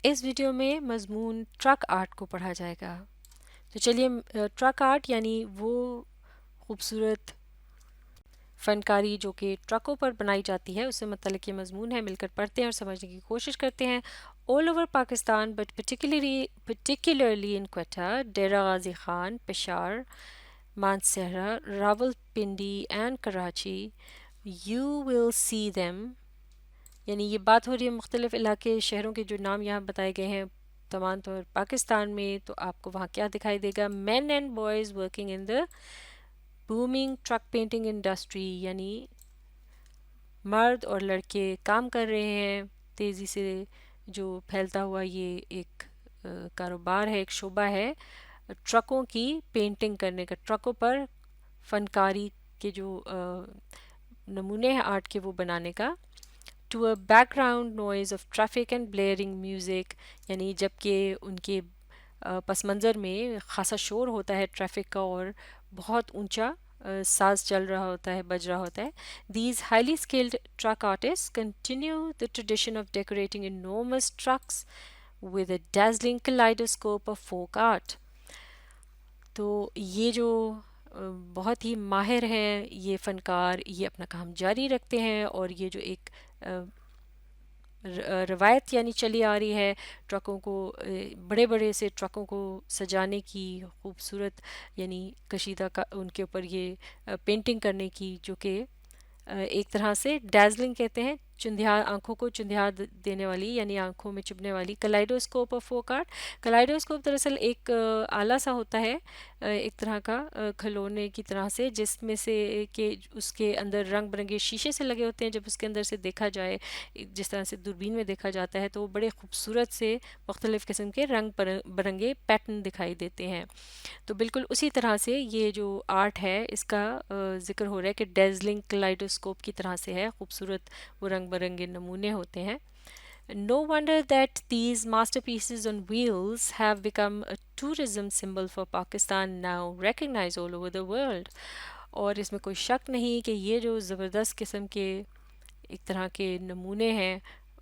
اس video میں مضمون truck art کو پڑھا جائے گا. تو چلیے ٹرک آرٹ یعنی وہ خوبصورت فنکاری جو کہ ٹرکوں پر بنائی جاتی ہے، اس سے متعلق یہ مضمون ہے. مل کر پڑھتے ہیں اور سمجھنے کی کوشش کرتے ہیں. All over Pakistan but particularly in Quetta, Dera Ghazi Khan, Peshawar, Mansehra, Rawal Pindi and Karachi you will see them. یعنی یہ بات ہو رہی ہے مختلف علاقے شہروں کے جو نام یہاں بتائے گئے ہیں تمام طور پاکستان میں، تو آپ کو وہاں کیا دکھائی دے گا؟ Men and boys working in the booming truck painting industry, یعنی مرد اور لڑکے کام کر رہے ہیں تیزی سے جو پھیلتا ہوا یہ ایک کاروبار ہے، ایک شعبہ ہے ٹرکوں کی پینٹنگ کرنے کا، ٹرکوں پر فنکاری کے جو نمونے ہیں آرٹ کے وہ بنانے کا. To a background noise of traffic and blaring music, یعنی جب کہ ان کے پس منظر میں خاصا شور ہوتا ہے ٹریفک کا اور بہت اونچا ساز چل رہا ہوتا ہے، بج رہا ہوتا ہے. These highly skilled truck artist continue the tradition of decorating enormous trucks with a dazzling kaleidoscope of folk art. تو یہ جو بہت ہی ماہر ہیں یہ فنکار، یہ اپنا کام جاری رکھتے ہیں اور یہ جو ایک روایت یعنی چلی آ رہی ہے ٹرکوں کو، بڑے بڑے سے ٹرکوں کو سجانے کی، خوبصورت یعنی کشیدہ کا ان کے اوپر یہ پینٹنگ کرنے کی، جو کہ ایک طرح سے ڈیزلنگ کہتے ہیں، چندھیار آنکھوں کو چندھیار دینے والی یعنی آنکھوں میں چبھنے والی. کلائڈوسکوپ آف فوک آرٹ، کلائڈوسکوپ دراصل ایک آلہ سا ہوتا ہے ایک طرح کا کھلونے کی طرح سے، جس میں سے کہ اس کے اندر رنگ برنگے شیشے سے لگے ہوتے ہیں. جب اس کے اندر سے دیکھا جائے جس طرح سے دوربین میں دیکھا جاتا ہے تو وہ بڑے خوبصورت سے مختلف قسم کے رنگ برنگے پیٹرن دکھائی دیتے ہیں. تو بالکل اسی طرح سے یہ جو آرٹ ہے اس کا ذکر ہو رہا ہے کہ ڈیزلنگ کلائڈوسکوپ کی طرح سے ہے، خوبصورت وہ رنگ برنگے نمونے ہوتے ہیں. No wonder that these masterpieces on wheels have become a tourism symbol for Pakistan, now recognized all over the world. اور اس میں کوئی شک نہیں کہ یہ جو زبردست قسم کے ایک طرح کے نمونے ہیں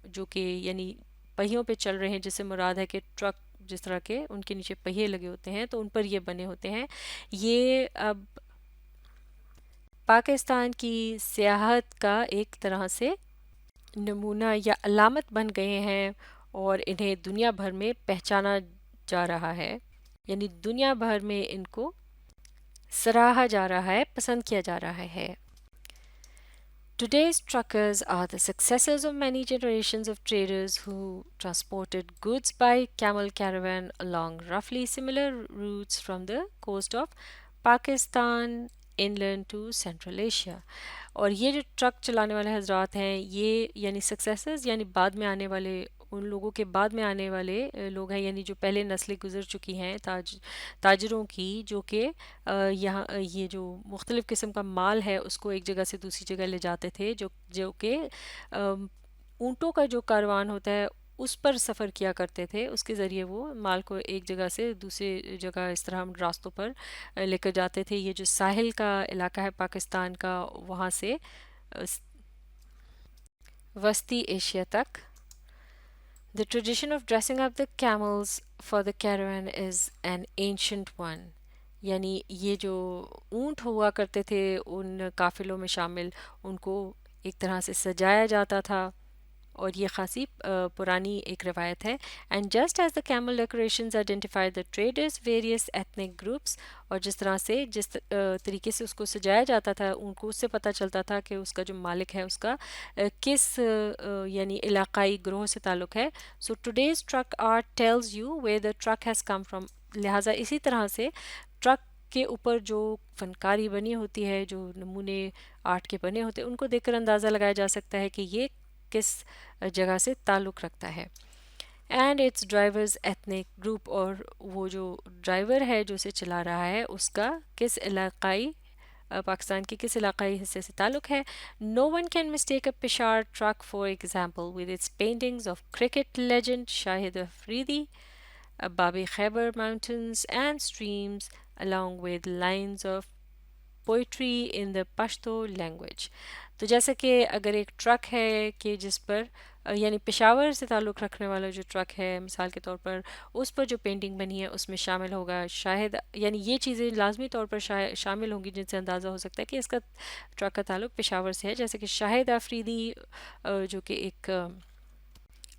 جو کہ یعنی پہیوں پہ چل رہے ہیں، جس سے مراد ہے کہ ٹرک جس طرح کے ان کے نیچے پہیے لگے ہوتے ہیں تو ان پر یہ بنے ہوتے ہیں، یہ اب پاکستان کی سیاحت کا ایک طرح سے نمونہ یا علامت بن گئے ہیں اور انہیں دنیا بھر میں پہچانا جا رہا ہے، یعنی دنیا بھر میں ان کو سراہا جا رہا ہے، پسند کیا جا رہا ہے. Today's truckers are the successors of many generations of traders who transported goods by camel caravan along roughly similar routes from the coast of Pakistan inland to Central Asia. اور یہ جو ٹرک چلانے والے حضرات ہیں یہ یعنی سکسیسرز یعنی بعد میں آنے والے، ان لوگوں کے بعد میں آنے والے لوگ ہیں، یعنی جو پہلے نسلیں گزر چکی ہیں تاجروں کی، جو کہ یہاں یہ جو مختلف قسم کا مال ہے اس کو ایک جگہ سے دوسری جگہ لے جاتے تھے، جو کہ اونٹوں کا جو کاروان ہوتا ہے اس پر سفر کیا کرتے تھے، اس کے ذریعے وہ مال کو ایک جگہ سے دوسری جگہ اس طرح راستوں پر لے کر جاتے تھے. یہ جو ساحل کا علاقہ ہے پاکستان کا، وہاں سے وسطی ایشیا تک. The tradition of dressing up the camels for the caravan is an ancient one. یعنی یہ جو اونٹ ہوا کرتے تھے ان قافلوں میں شامل، ان کو ایک طرح سے سجایا جاتا تھا اور یہ خاصی پرانی ایک روایت ہے. And just as the camel decorations identify the traders various ethnic groups, اور جس طرح سے جس طریقے سے اس کو سجایا جاتا تھا ان کو اس سے پتہ چلتا تھا کہ اس کا جو مالک ہے اس کا کس یعنی علاقائی گروہ سے تعلق ہے. So today's truck art tells you where the truck has come from. لہٰذا اسی طرح سے ٹرک کے اوپر جو فنکاری بنی ہوتی ہے، جو نمونے آرٹ کے بنے ہوتے ہیں، ان کو دیکھ کر اندازہ لگایا جا سکتا ہے کہ یہ کس جگہ سے تعلق رکھتا ہے. And its drivers ethnic group, اور وہ جو ڈرائیور ہے جو اسے چلا رہا ہے اس کا کس علاقائی پاکستان کے کس علاقائی حصے سے تعلق ہے. No one can mistake a Peshawar truck for example with its paintings of cricket legend Shahid Afridi, بابی Khyber mountains and streams along with lines of poetry in the Pashto language. تو جیسا کہ اگر ایک ٹرک ہے کہ جس پر یعنی پشاور سے تعلق رکھنے والا جو ٹرک ہے مثال کے طور پر، اس پر جو پینٹنگ بنی ہے اس میں شامل ہوگا شاہد، یعنی یہ چیزیں لازمی طور پر شامل ہوں گی جن سے اندازہ ہو سکتا ہے کہ اس کا ٹرک کا تعلق پشاور سے ہے، جیسے کہ شاہد آفریدی جو کہ ایک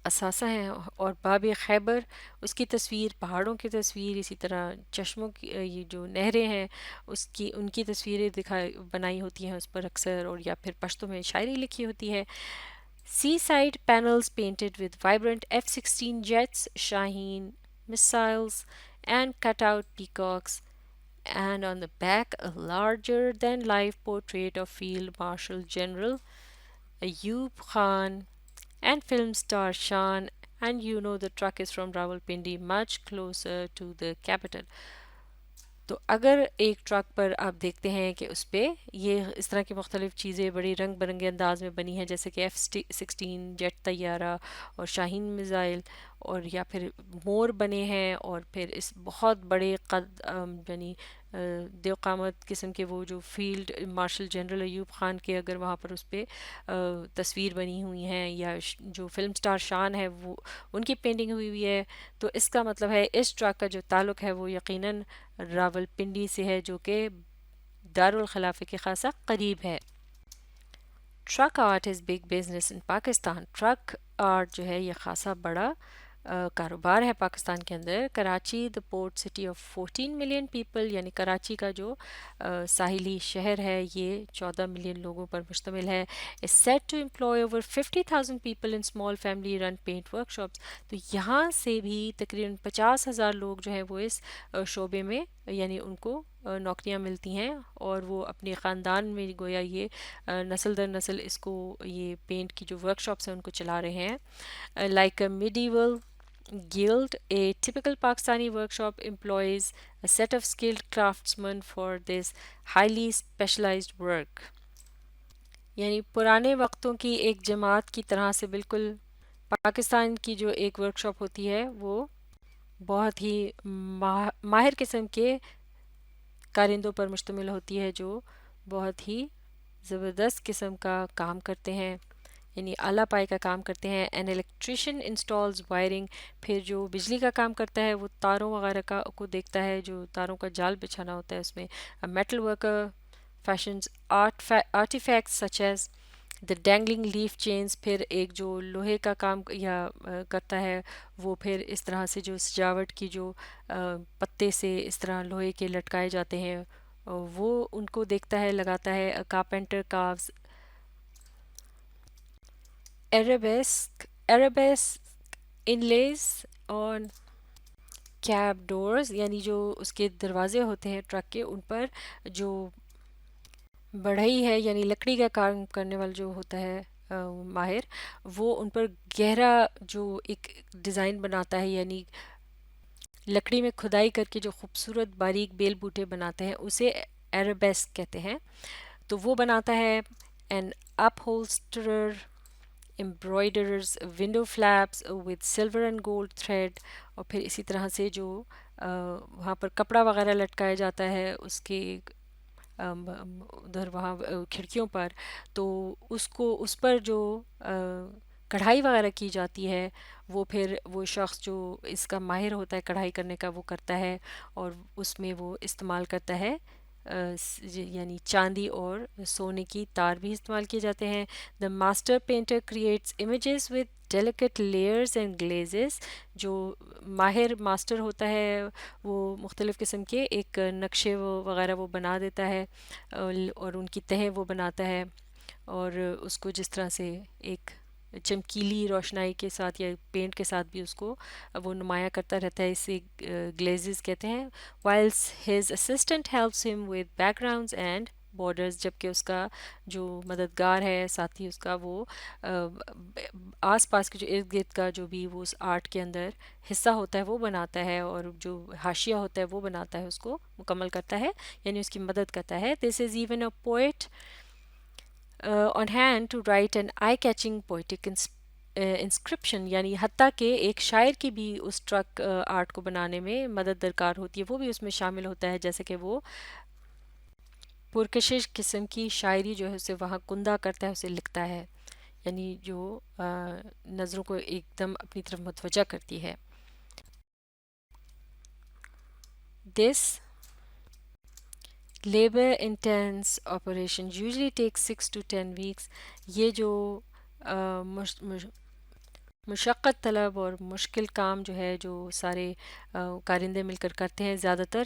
اثاثہ ہیں، اور باب خیبر اس کی تصویر، پہاڑوں کی تصویر، اسی طرح چشموں کی یہ جو نہریں ہیں ان کی تصویریں بنائی ہوتی ہیں اس پر اکثر، اور یا پھر پشتو میں شاعری لکھی ہوتی ہے. Seaside panels painted with vibrant F-16 jets, Shaheen missiles, and cutout peacocks, and on the back a larger than life portrait of Field Marshal General Ayub Khan and film star Shan. And you know the truck is from Rawalpindi, much closer to the capital. تو اگر ایک truck پر آپ دیکھتے ہیں کہ اس پہ یہ اس طرح کی مختلف چیزیں بڑی رنگ برنگے انداز میں بنی ہیں، جیسے کہ F-16 جیٹ طیارہ اور شاہین میزائل، اور یا پھر مور بنے ہیں، اور پھر اس بہت بڑے قد یعنی دیو قامت قسم کے وہ جو field marshal general Ayub Khan کے اگر وہاں پر اس پہ تصویر بنی ہوئی ہیں، یا جو فلم سٹار شان ہے وہ ان کی پینٹنگ ہوئی ہوئی ہے، تو اس کا مطلب ہے اس ٹرک کا جو تعلق ہے وہ یقیناً راول پنڈی سے ہے، جو کہ دارالخلافے کے خاصا قریب ہے. Truck art is big business in Pakistan. Truck art جو ہے یہ خاصا بڑا کاروبار ہے پاکستان کے اندر. Karachi the port city of 14 million people, یعنی کراچی کا جو ساحلی شہر ہے یہ 14 ملین لوگوں پر مشتمل ہے. is said to employ over 50,000 people in small family run paint workshops. تو یہاں سے بھی تقریباً 50,000 لوگ جو ہیں وہ اس شعبے میں یعنی ان کو نوکریاں ملتی ہیں، اور وہ اپنے خاندان میں گویا یہ نسل در نسل اس کو یہ پینٹ کی جو ورک شاپس ہیں ان کو چلا رہے ہیں. Like a medieval guild, a typical Pakistani workshop employs a set of skilled craftsmen for this highly specialized work. یعنی پرانے وقتوں کی ایک جماعت کی طرح سے بالکل پاکستان کی جو ایک ورک شاپ ہوتی ہے وہ بہت ہی ماہر قسم کے کارندوں پر مشتمل ہوتی ہے، جو بہت ہی زبردست قسم کا کام کرتے ہیں، یعنی اعلیٰ پائے کا کام کرتے ہیں. این الیکٹریشین انسٹالز وائرنگ، پھر جو بجلی کا کام کرتا ہے وہ تاروں وغیرہ کو دیکھتا ہے، جو تاروں کا جال بچھانا ہوتا ہے اس میں. Metal worker fashions artefacts such as the dangling leaf chains, پھر ایک جو لوہے کا کام یا کرتا ہے وہ پھر اس طرح سے جو سجاوٹ کی جو پتے سے اس طرح لوہے کے لٹکائے جاتے ہیں وہ ان کو دیکھتا ہے، لگاتا ہے. کارپینٹر کاوز عربیسک انلیز آن کیب ڈورز، یعنی جو اس کے دروازے ہوتے ہیں ٹرک کے ان پر جو بڑھئی ہے یعنی لکڑی کا کام کرنے والا جو ہوتا ہے ماہر، وہ ان پر گہرا جو ایک ڈیزائن بناتا ہے، یعنی لکڑی میں کھدائی کر کے جو خوبصورت باریک بیل بوٹے بناتے ہیں اسے عربیسک کہتے ہیں. تو وہ بناتا ہے. N up ہولسٹرر embroiders window flaps with silver and gold thread، اور پھر اسی طرح سے جو وہاں پر کپڑا وغیرہ لٹکایا جاتا ہے اس کے ادھر وہاں کھڑکیوں پر، تو اس پر جو کڑھائی وغیرہ کی جاتی ہے وہ پھر وہ شخص جو اس کا ماہر ہوتا ہے کڑھائی کرنے کا وہ کرتا ہے، اور اس میں وہ استعمال کرتا ہے یعنی چاندی اور سونے کی تار بھی استعمال کیے جاتے ہیں. The master painter creates images with delicate layers and glazes, جو ماہر ماسٹر ہوتا ہے وہ مختلف قسم کے ایک نقشے وغیرہ وہ بنا دیتا ہے، اور ان کی تہیں وہ بناتا ہے، اور اس کو جس طرح سے ایک چمکیلی روشنائی کے ساتھ یا پینٹ کے ساتھ بھی اس کو وہ نمایاں کرتا رہتا ہے. اسے گلیزز کہتے ہیں. وائلس ہز اسسٹنٹ ہیلپس ہم with back grounds and borders, جبکہ اس کا جو مددگار ہے ساتھی اس کا وہ آس پاس کے جو ارد گرد کا جو بھی وہ اس آرٹ کے اندر حصہ ہوتا ہے وہ بناتا ہے، اور جو حاشیہ ہوتا ہے وہ بناتا ہے، اس کو مکمل کرتا ہے یعنی اس کی مدد کرتا ہے. This is even a poet on hand to write an eye-catching poetic inscription، یعنی حتیٰ کہ ایک شاعر کی بھی اس ٹرک آرٹ کو بنانے میں مدد درکار ہوتی ہے، وہ بھی اس میں شامل ہوتا ہے، جیسے کہ وہ پرکشش قسم کی شاعری جو ہے اسے وہاں کندہ کرتا ہے، اسے لکھتا ہے. یعنی جو نظروں کو ایک دم اپنی طرف متوجہ کرتی ہے. This labor intense operation usually takes 6 to 10 weeks. یہ جو مشقت طلب اور مشکل کام جو ہے جو سارے کارندے مل کر کرتے ہیں زیادہ تر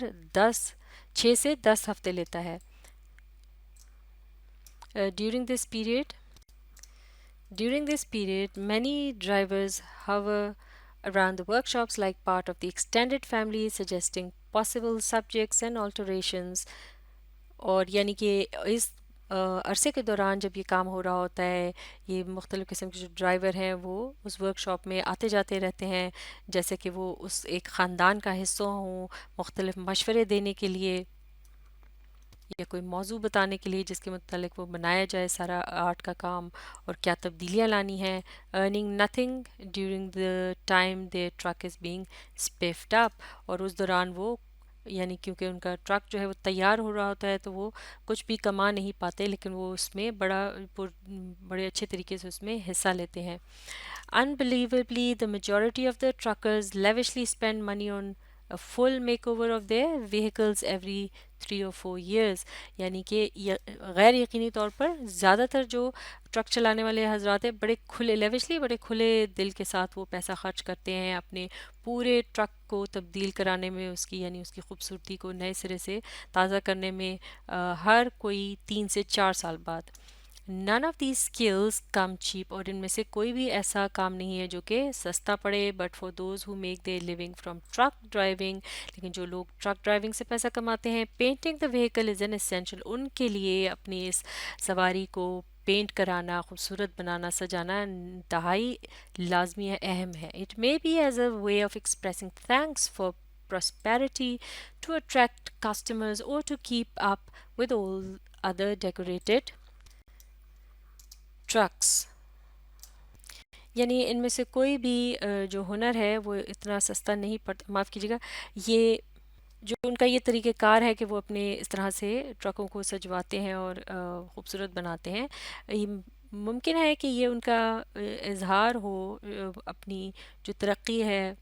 6 سے 10 ہفتے لیتا ہے. During this period, many drivers hover around the workshops like part of the extended family, suggesting possible subjects and alterations. اور یعنی کہ اس عرصے کے دوران جب یہ کام ہو رہا ہوتا ہے، یہ مختلف قسم کے جو ڈرائیور ہیں وہ اس ورک شاپ میں آتے جاتے رہتے ہیں، جیسے کہ وہ اس ایک خاندان کا حصہ ہوں، مختلف مشورے دینے کے لیے یا کوئی موضوع بتانے کے لیے جس کے متعلق وہ بنایا جائے سارا آرٹ کا کام اور کیا تبدیلیاں لانی ہیں. Earning nothing during the time the truck is being spiffed up. اور اس دوران وہ یعنی کیونکہ ان کا ٹرک جو ہے وہ تیار ہو رہا ہوتا ہے تو وہ کچھ بھی کما نہیں پاتے، لیکن وہ اس میں بڑے اچھے طریقے سے اس میں حصہ لیتے ہیں. Unbelievably, the majority of the truckers lavishly spend money on a full makeover of their vehicles every 3 or 4 years. یعنی کہ غیر یقینی طور پر زیادہ تر جو ٹرک چلانے والے حضرات ہیں بڑے کھلے دل کے ساتھ وہ پیسہ خرچ کرتے ہیں اپنے پورے ٹرک کو تبدیل کرانے میں، اس کی یعنی اس کی خوبصورتی کو نئے سرے سے تازہ کرنے میں ہر کوئی 3 سے 4 سال بعد. None of these skills come cheap. اور ان میں سے کوئی بھی ایسا کام نہیں ہے جو کہ سستا پڑے. But for those who make their living from truck driving, لیکن جو لوگ ٹرک ڈرائیونگ سے پیسہ کماتے ہیں، painting the vehicle is an essential. ان کے لیے اپنی اس سواری کو پینٹ کرانا، خوبصورت بنانا، سجانا انتہائی لازمی ہے، اہم ہے. It may be as a way of expressing thanks for prosperity, to attract customers, or to keep up with all other decorated trucks. یعنی ان میں سے کوئی بھی جو ہنر ہے وہ اتنا سستا نہیں پڑتا. معاف کیجیے گا، یہ جو ان کا یہ طریقہ کار ہے کہ وہ اپنے اس طرح سے ٹرکوں کو سجواتے ہیں اور خوبصورت بناتے ہیں، یہ ممکن ہے کہ یہ ان کا اظہار ہو اپنی جو ترقی ہے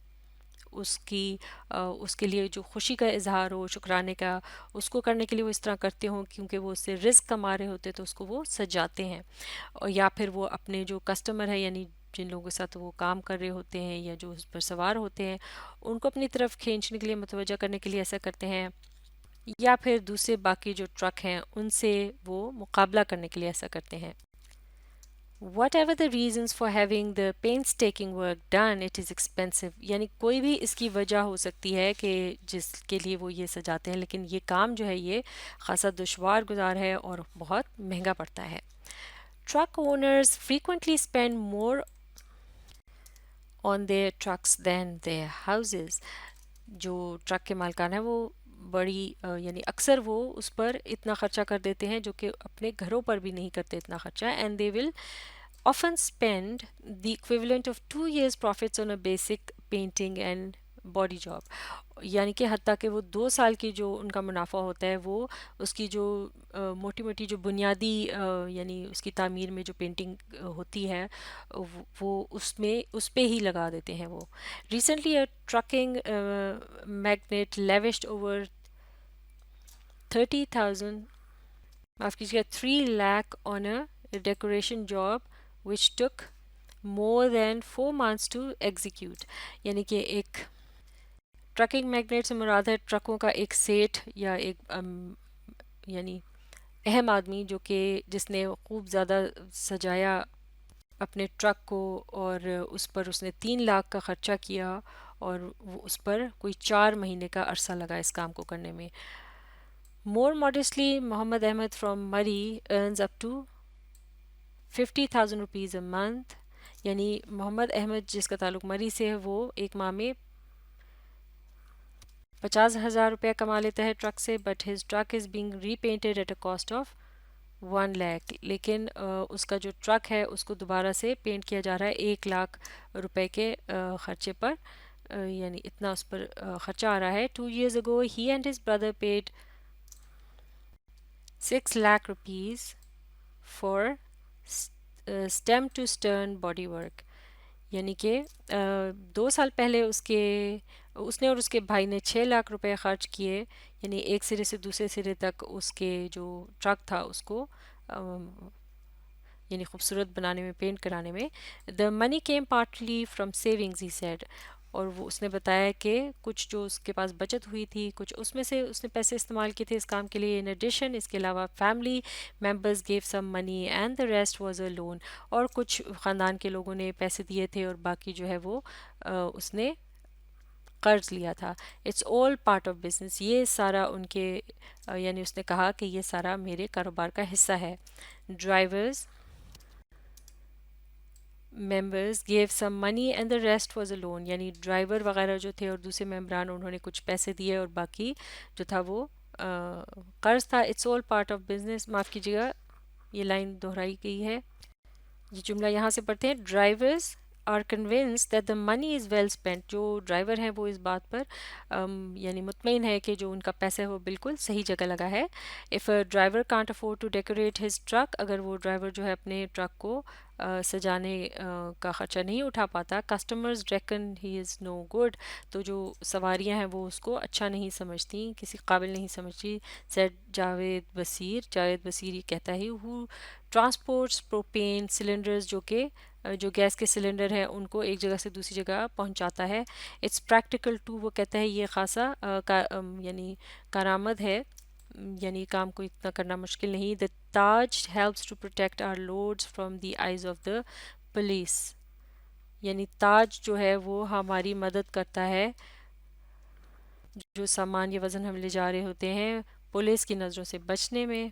اس کے لیے جو خوشی کا اظہار ہو، شکرانے کا، اس کو کرنے کے لیے وہ اس طرح کرتے ہوں کیونکہ وہ اس سے رزق کما رہے ہوتے تو اس کو وہ سجاتے ہیں. اور یا پھر وہ اپنے جو کسٹمر ہے یعنی جن لوگوں کے ساتھ وہ کام کر رہے ہوتے ہیں یا جو اس پر سوار ہوتے ہیں ان کو اپنی طرف کھینچنے کے لیے، متوجہ کرنے کے لیے ایسا کرتے ہیں، یا پھر دوسرے باقی جو ٹرک ہیں ان سے وہ مقابلہ کرنے کے لیے ایسا کرتے ہیں. Whatever the reasons for having the painstaking work done, it is expensive. یعنی کوئی بھی اس کی وجہ ہو سکتی ہے کہ جس کے لیے وہ یہ سجاتے ہیں، لیکن یہ کام جو ہے یہ خاصا دشوار گزار ہے اور بہت مہنگا پڑتا ہے. Truck owners frequently spend more on their trucks than their houses. جو ٹرک کے مالکان ہیں وہ بڑی یعنی اکثر وہ اس پر اتنا خرچہ کر دیتے ہیں جو کہ اپنے گھروں پر بھی نہیں کرتے اتنا خرچہ. And they will often spend the equivalent of 2 years profits on a basic painting and body job. یعنی کہ حتیٰ کہ وہ 2 سال کی جو ان کا منافع ہوتا ہے وہ اس کی جو موٹی موٹی جو بنیادی یعنی اس کی تعمیر میں جو پینٹنگ ہوتی ہے وہ اس پہ ہی لگا دیتے ہیں وہ. Recently a trucking magnate lavished over 30,000 معاف کیجیے 3 lakh on a decoration job which took more than 4 months to execute. یعنی کہ ایک ٹرکنگ میگنیٹ سے مراد ہے ٹرکوں کا ایک سیٹ یا ایک یعنی اہم آدمی جو کہ جس نے خوب زیادہ سجایا اپنے ٹرک کو اور اس پر اس نے 3 لاکھ کا خرچہ کیا اور وہ اس پر کوئی 4 مہینے کا عرصہ لگا اس کام کو کرنے میں. More modestly, Muhammad Ahmed from Murray earns up to 50,000 rupees a month. یعنی محمد احمد جس کا تعلق مری سے ہے وہ ایک ماہ میں 50,000 روپے کما لیتا ہے ٹرک سے. But his truck is being repainted at a cost of 1 lakh. لیکن اس کا جو ٹرک ہے اس کو دوبارہ سے پینٹ کیا جا رہا ہے 1 لاکھ روپے کے خرچے پر، یعنی اتنا اس پر خرچہ آ رہا ہے. 2 years ago he and his brother paid 6 lakh rupees for stem to stern body work, یعنی کہ 2 سال پہلے اس نے اور اس کے بھائی نے 6 لاکھ روپے خرچ کیے، یعنی ایک سرے سے دوسرے سرے تک اس کے جو ٹرک تھا اس کو یعنی خوبصورت بنانے میں، پینٹ کرانے میں. The money came partly from savings he said, اور وہ اس نے بتایا کہ کچھ جو اس کے پاس بچت ہوئی تھی، کچھ اس میں سے اس نے پیسے استعمال کیے تھے اس کام کے لیے. ان ایڈیشن، اس کے علاوہ family members give some money and the rest was a loan, اور کچھ خاندان کے لوگوں نے پیسے دیے تھے اور باقی جو ہے وہ اس نے قرض لیا تھا. It's all part of business, یہ سارا ان کے یعنی اس نے کہا کہ یہ سارا میرے کاروبار کا حصہ ہے. Drivers members give some money and the rest was a loan, یعنی ڈرائیور وغیرہ جو تھے اور دوسرے ممبران انہوں نے کچھ پیسے دیے اور باقی جو تھا وہ قرض تھا. It's all part of business, معاف کیجیے گا یہ لائن دہرائی گئی ہے. یہ جملہ یہاں سے پڑھتے ہیں. Drivers are convinced that the money is well spent, جو ڈرائیور ہیں وہ اس بات پر یعنی مطمئن ہے کہ جو ان کا پیسہ ہے وہ بالکل صحیح جگہ لگا ہے. If a driver can't afford to decorate his truck, اگر وہ ڈرائیور جو ہے اپنے ٹرک کو سجانے کا خرچہ نہیں اٹھا پاتا. کسٹمرز ریکن ہی از نو گڈ، تو جو سواریاں ہیں وہ اس کو اچھا نہیں سمجھتی، کسی قابل نہیں سمجھتی. سیٹ جاوید بصیر، جاوید بصیر یہ کہتا ہے ہو ٹرانسپورٹس پروپین سلنڈرز، جو گیس کے سلنڈر ہیں ان کو ایک جگہ سے دوسری جگہ پہنچاتا ہے. اٹس پریکٹیکل ٹو، وہ کہتا ہے یہ خاصا یعنی کارآمد ہے، یعنی کام کو اتنا کرنا مشکل نہیں. The taj helps to protect our loads from the eyes of the police, یعنی تاج جو ہے وہ ہماری مدد کرتا ہے جو سامان یا وزن ہم لے جا رہے ہوتے ہیں پولیس کی نظروں سے بچنے میں.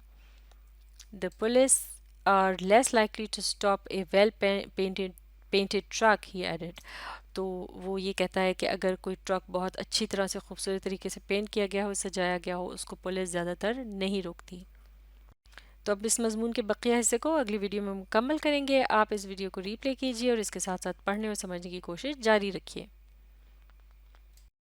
The police are less likely to stop a painted truck, he added. تو وہ یہ کہتا ہے کہ اگر کوئی ٹرک بہت اچھی طرح سے خوبصورت طریقے سے پینٹ کیا گیا ہو، سجایا گیا ہو، اس کو پولیس زیادہ تر نہیں روکتی. تو اب اس مضمون کے بقیہ حصے کو اگلی ویڈیو میں مکمل کریں گے. آپ اس ویڈیو کو ری پلے کیجیے اور اس کے ساتھ ساتھ پڑھنے اور سمجھنے کی کوشش جاری رکھیے.